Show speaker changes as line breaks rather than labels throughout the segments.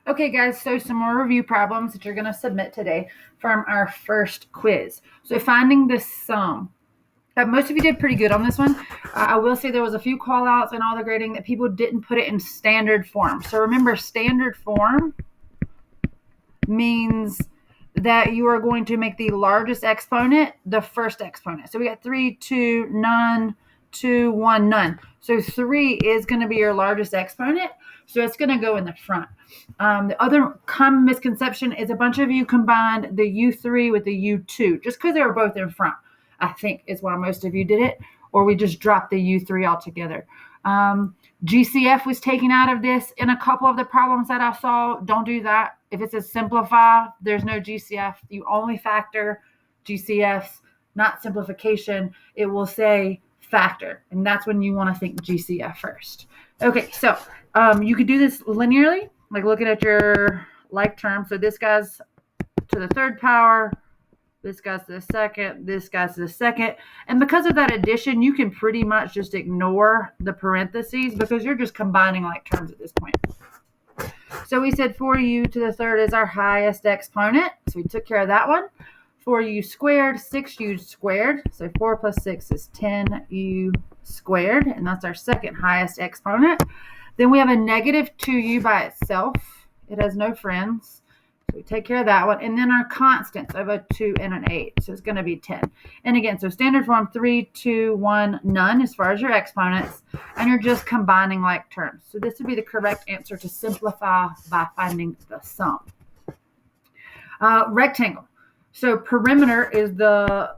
Okay, guys, so some more review problems that you're going to submit today from our first quiz. So finding the sum. Most of you did pretty good on this one. I will say there was a few call outs in all the grading that people didn't put it in standard form. So remember, standard form means that you are going to make the largest exponent the first exponent. So we got 3, 2, none, 2, 1, none. So 3 is going to be your largest exponent. So it's going to go in the front. The other common misconception is a bunch of you combined the U3 with the U2 just because they were both in front, I think is why most of you did it, or we just dropped the U3 altogether. GCF was taken out of this in a couple of the problems that I saw. Don't do that. If it says simplify, there's no GCF. You only factor GCFs, not simplification. It will say factor, and that's when you want to think GCF first. Okay, so you could do this linearly, like looking at your like term. So this guy's to the third power, this guy's to the second, this guy's to the second. And because of that addition, you can pretty much just ignore the parentheses because you're just combining like terms at this point. So we said 4u to the third is our highest exponent. So we took care of that one. 4u squared, 6u squared. So 4 plus 6 is 10u squared. And that's our second highest exponent. Then we have a negative 2u by itself. It has no friends. So we take care of that one. And then our constants of a 2 and an 8. So it's going to be 10. And again, so standard form 3, 2, 1, none as far as your exponents. And you're just combining like terms. So this would be the correct answer to simplify by finding the sum. Rectangle. So perimeter is the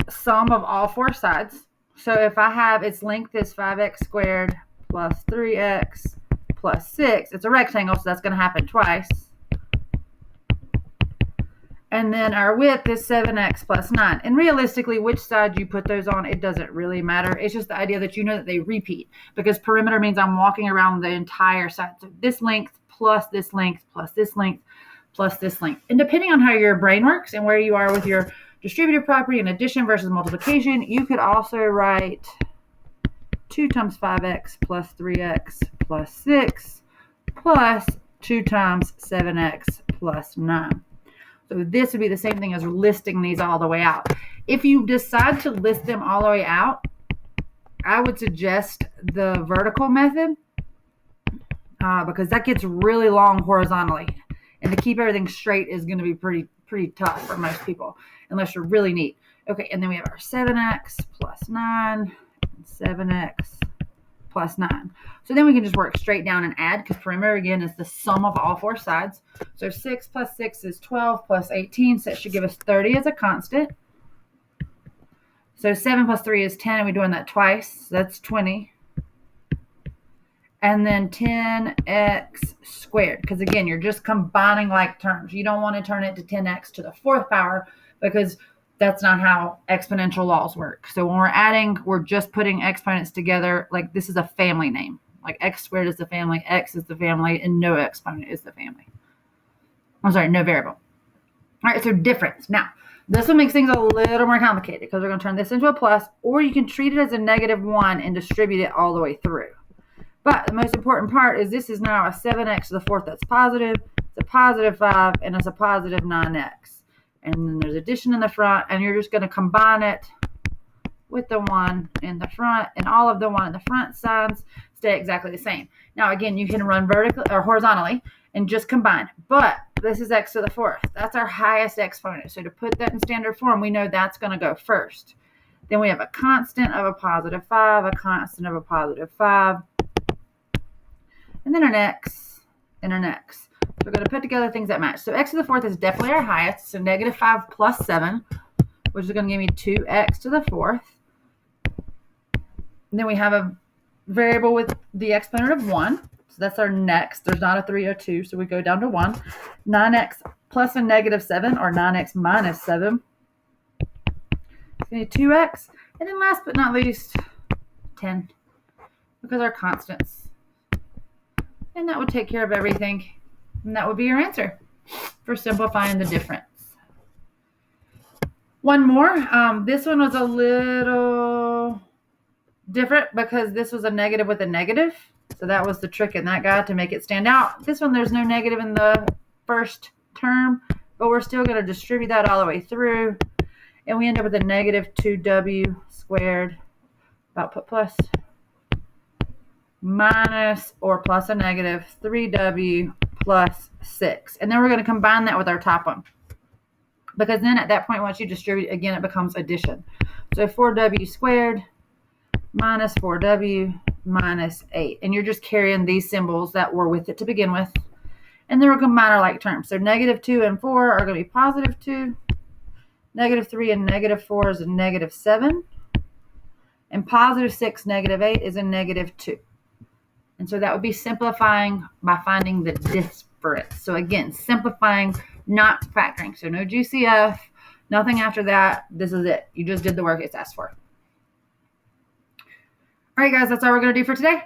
sum of all four sides. So if I have its length is 5x squared plus 3x plus 6, it's a rectangle, so that's going to happen twice. And then our width is 7x plus 9. And realistically, which side you put those on, it doesn't really matter. It's just the idea that you know that they repeat, because perimeter means I'm walking around the entire side. So this length plus this length plus this length plus this length. And depending on how your brain works and where you are with your distributive property and addition versus multiplication, you could also write 2 times 5x plus 3x plus 6 plus 2 times 7x plus 9. So this would be the same thing as listing these all the way out. If you decide to list them all the way out, I would suggest the vertical method because that gets really long horizontally. And to keep everything straight is going to be pretty tough for most people, unless you're really neat. Okay, and then we have our 7x plus 9 and 7x plus 9. So then we can just work straight down and add, because perimeter, again, is the sum of all four sides. So 6 plus 6 is 12 plus 18, so it should give us 30 as a constant. So 7 plus 3 is 10, and we're doing that twice. So that's 20. And then 10x squared, because again, you're just combining like terms. You don't want to turn it to 10x to the fourth power, because that's not how exponential laws work. So when we're adding, we're just putting exponents together. Like this is a family name. Like x squared is the family, x is the family, and no exponent is the family. I'm sorry, no variable. All right, so difference. Now, this one makes things a little more complicated because we're going to turn this into a plus, or you can treat it as a -1 and distribute it all the way through. But the most important part is this is now a 7x to the fourth that's positive. It's a positive 5, and it's a positive 9x. And then there's addition in the front, and you're just going to combine it with the 1 in the front, and all of the 1 in the front signs stay exactly the same. Now, again, you can run vertically or horizontally and just combine. But this is x to the fourth. That's our highest exponent. So to put that in standard form, we know that's going to go first. Then we have a constant of a positive 5, a constant of a positive 5, and then an x and an x. So we're going to put together things that match. So x to the fourth is definitely our highest. So -5 plus 7, which is going to give me 2x to the fourth. And then we have a variable with the exponent of 1. So that's our next. There's not a 3 or 2, so we go down to 1. 9x plus a -7, or 9x minus 7. It's going to be 2x. And then last but not least, 10, because our constants. And that would take care of everything. And that would be your answer for simplifying the difference. One more. This one was a little different because this was a negative with a negative. So that was the trick in that guy to make it stand out. This one, there's no negative in the first term, but we're still going to distribute that all the way through. And we end up with a negative 2w squared, about put plus, minus or plus a negative 3w plus 6. And then we're going to combine that with our top one. Because then at that point, once you distribute, again, it becomes addition. So 4w squared minus 4w minus 8. And you're just carrying these symbols that were with it to begin with. And then we'll combine our like terms. So negative 2 and 4 are going to be positive 2. Negative 3 and negative 4 is a negative 7. And positive 6, negative 8 is a negative 2. And so that would be simplifying by finding the disparate. So again, simplifying, not factoring. So no GCF, nothing after that. This is it. You just did the work it's asked for. All right, guys, that's all we're going to do for today.